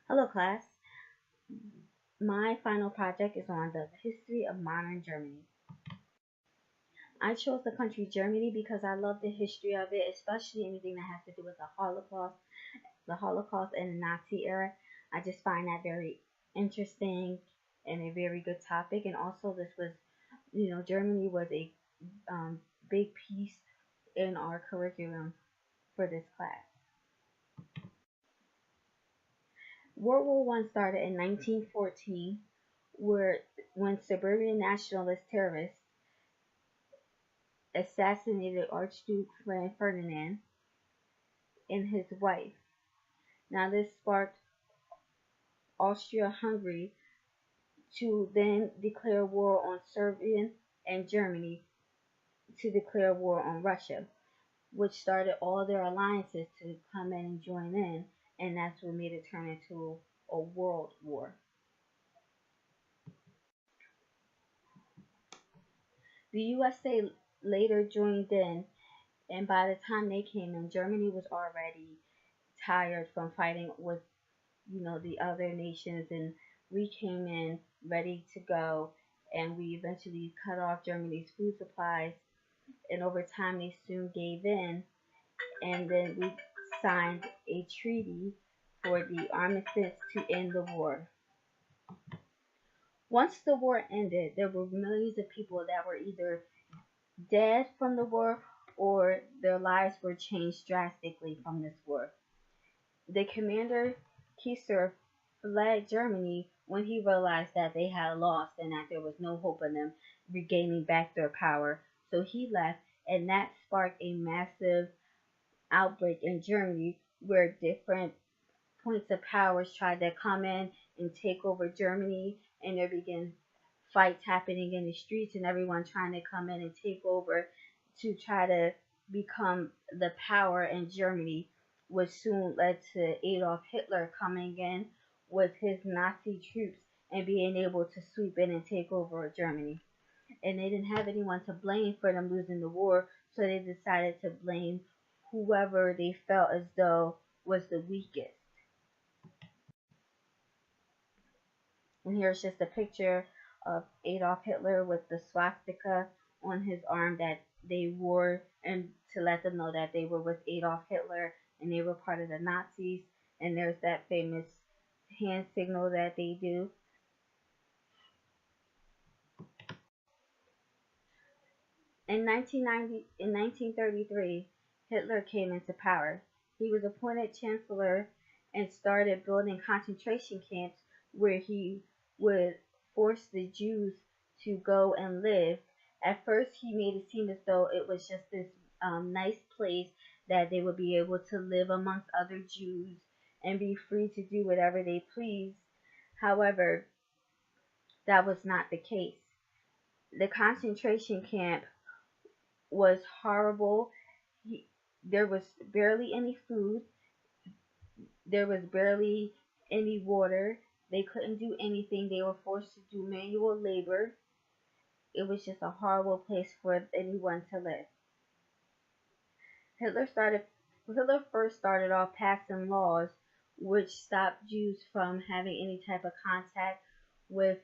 Hello class, my final project is on the history of modern Germany. I chose the country Germany because I love the history of it, especially anything that has to do with the Holocaust and the Nazi era. I just find that very interesting and a very good topic. And also, this was, Germany was a um, big piece in our curriculum for this class. World War One started in 1914, where when suburban nationalist terrorists assassinated Archduke Ferdinand and his wife. Now, this sparked Austria-Hungary to then declare war on Serbia and Germany to declare war on Russia, which started all their alliances to come in and join in, and that's what made it turn into a world war. The USA later joined in, and by the time they came in, Germany was already tired from fighting with the other nations, and we came in ready to go, and we eventually cut off Germany's food supplies, and over time they soon gave in, and then we signed a treaty for the armistice to end the war. Once the war ended, there were millions of people that were either dead from the war or their lives were changed drastically from this war. The commander Kaiser fled Germany when he realized that they had lost and that there was no hope of them regaining back their power. So he left, and that sparked a massive outbreak in Germany where different points of powers tried to come in and take over Germany, and there began fights happening in the streets and everyone trying to come in and take over to try to become the power in Germany, which soon led to Adolf Hitler coming in with his Nazi troops and being able to sweep in and take over Germany. And they didn't have anyone to blame for them losing the war, so they decided to blame whoever they felt as though was the weakest. And here's just a picture of Adolf Hitler with the swastika on his arm that they wore, and to let them know that they were with Adolf Hitler and they were part of the Nazis. And there's that famous hand signal that they do. In 1933, Hitler came into power. He was appointed chancellor and started building concentration camps where he would force the Jews to go and live. At first, he made it seem as though it was just this nice place that they would be able to live amongst other Jews and be free to do whatever they pleased. However, that was not the case. The concentration camp was horrible. He, there was barely any food. There was barely any water. They couldn't do anything. They were forced to do manual labor. It was just a horrible place for anyone to live. Hitler started. Hitler first started off passing laws which stopped Jews from having any type of contact with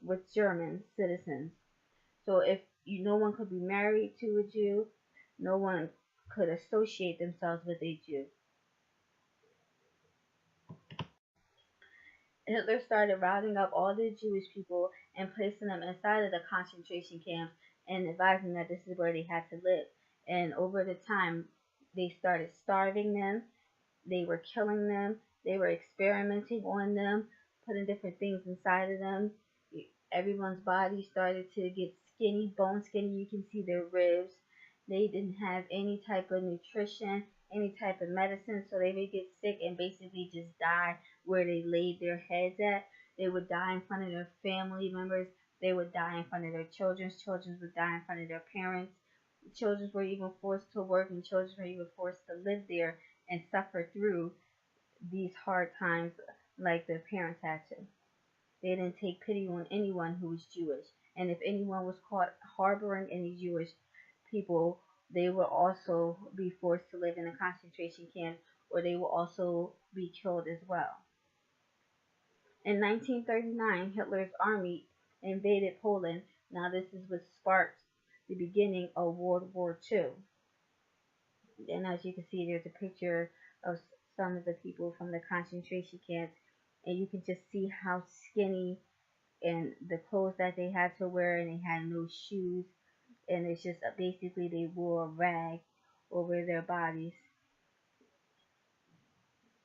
with German citizens. So if no one could be married to a Jew, no one could associate themselves with a Jew. Hitler started rounding up all the Jewish people and placing them inside of the concentration camps and advising that this is where they had to live. And over the time, they started starving them, they were killing them, they were experimenting on them, putting different things inside of them. Everyone's body started to get skinny, bone skinny. You can see their ribs. They didn't have any type of nutrition, any type of medicine, so they would get sick and basically just die where they laid their heads at. They would die in front of their family members. They would die in front of their children's children would die in front of their parents. Children were even forced to work, and children were even forced to live there and suffer through these hard times like their parents had to. They didn't take pity on anyone who was Jewish. And if anyone was caught harboring any Jewish people, they would also be forced to live in a concentration camp, or they will also be killed as well. In 1939, Hitler's army invaded Poland. Now this is what sparked the beginning of World War II. And as you can see, there's a picture of some of the people from the concentration camps, and you can just see how skinny and the clothes that they had to wear, and they had no shoes, and it's just basically they wore a rag over their bodies,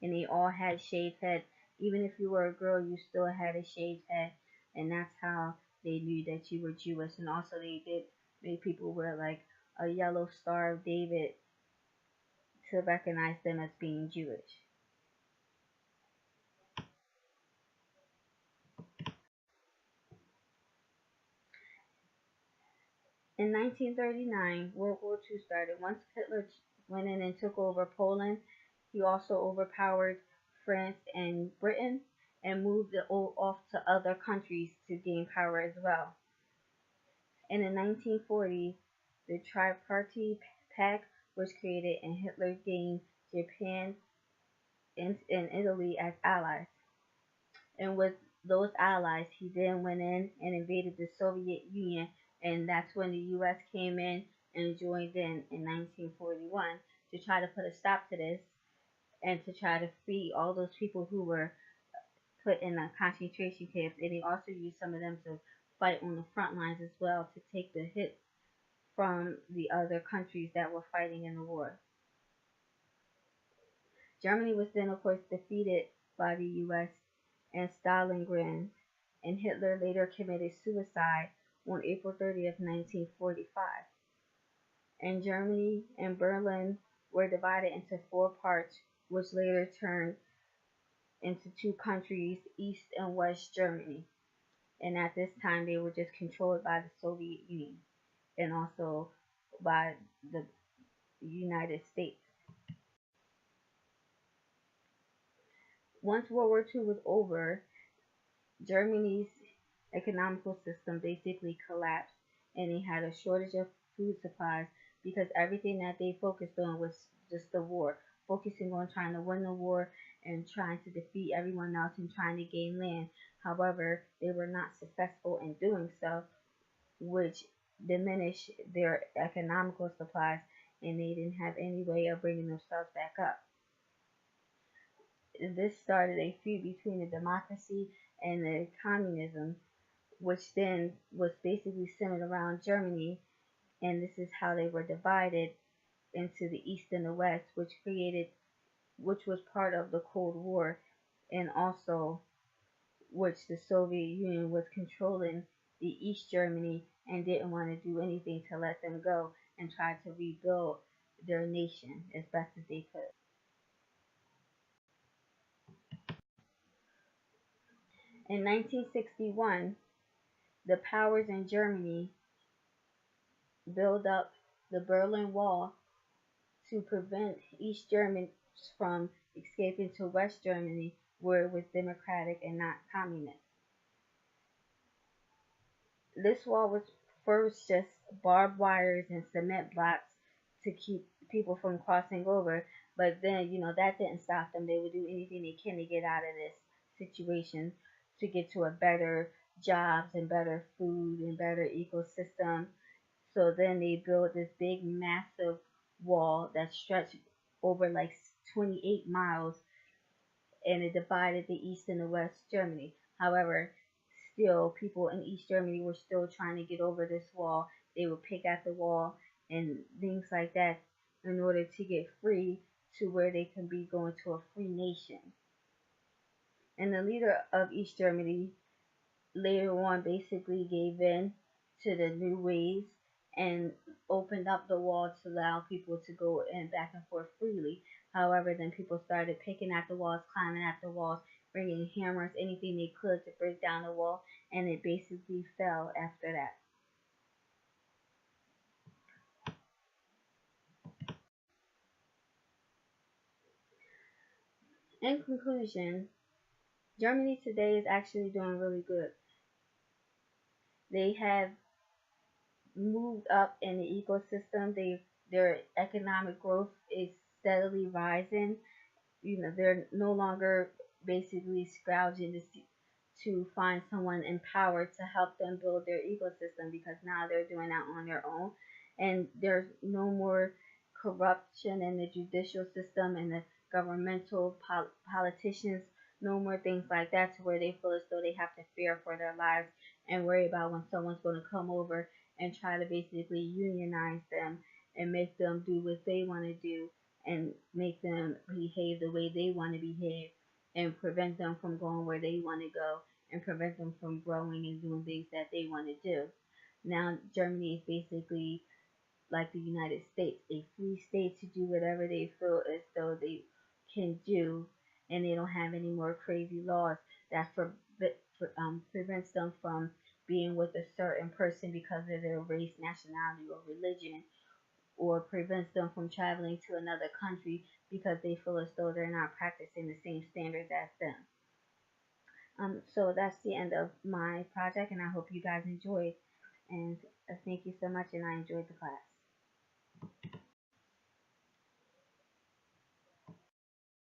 and they all had shaved head. Even if you were a girl, you still had a shaved head, and that's how they knew that you were Jewish. And also, they did make people wear like a yellow Star of David to recognize them as being Jewish. In 1939, World War II started. Once Hitler went in and took over Poland, he also overpowered France and Britain and moved it all off to other countries to gain power as well. In the 1940s, the Tripartite Pact was created and Hitler gained Japan and Italy as allies. And with those allies, he then went in and invaded the Soviet Union, and that's when the U.S. came in and joined in 1941 to try to put a stop to this and to try to free all those people who were put in the concentration camps. And they also used some of them to fight on the front lines as well to take the hits from the other countries that were fighting in the war. Germany was then, of course, defeated by the U.S. and Stalingrad, and Hitler later committed suicide on April 30th, 1945. And Germany and Berlin were divided into four parts, which later turned into two countries, East and West Germany. And at this time, they were just controlled by the Soviet Union and also by the United States. Once World War II was over, Germany's economical system basically collapsed, and they had a shortage of food supplies because everything that they focused on was just the war, focusing on trying to win the war and trying to defeat everyone else and trying to gain land. However, they were not successful in doing so, which diminished their economical supplies, and they didn't have any way of bringing themselves back up. This started a feud between the democracy and the communism, which then was basically centered around Germany, and this is how they were divided into the East and the West, which was part of the Cold War, and also which the Soviet Union was controlling the East Germany and didn't want to do anything to let them go and tried to rebuild their nation as best as they could. In 1961, the powers in Germany built up the Berlin Wall to prevent East Germans from escaping to West Germany, where it was democratic and not communist. This wall was first just barbed wires and cement blocks to keep people from crossing over, but then, that didn't stop them. They would do anything they can to get out of this situation, to get to a better jobs and better food and better ecosystem. So then they built this big, massive wall that stretched over like 28 miles, and it divided the East and the West Germany. However, still, people in East Germany were still trying to get over this wall. They would pick at the wall and things like that in order to get free to where they can be going to a free nation. And the leader of East Germany later on basically gave in to the new ways and opened up the wall to allow people to go in back and forth freely. However, then people started picking at the walls, climbing at the walls, bringing hammers, anything they could to break down the wall, and it basically fell after that. In conclusion, Germany today is actually doing really good. They have moved up in the ecosystem. Their economic growth is steadily rising. They're no longer basically scrounging to see, to find someone empowered to help them build their ecosystem, because now they're doing that on their own, and there's no more corruption in the judicial system and the governmental politicians, no more things like that to where they feel as though they have to fear for their lives and worry about when someone's going to come over and try to basically unionize them and make them do what they want to do and make them behave the way they want to behave and prevent them from going where they want to go and prevent them from growing and doing things that they want to do. Now, Germany is basically like the United States, a free state to do whatever they feel as though they can do, and they don't have any more crazy laws that prevents them from being with a certain person because of their race, nationality, or religion, or prevents them from traveling to another country because they feel as though they're not practicing the same standards as them. So that's the end of my project, and I hope you guys enjoyed. And thank you so much, and I enjoyed the class.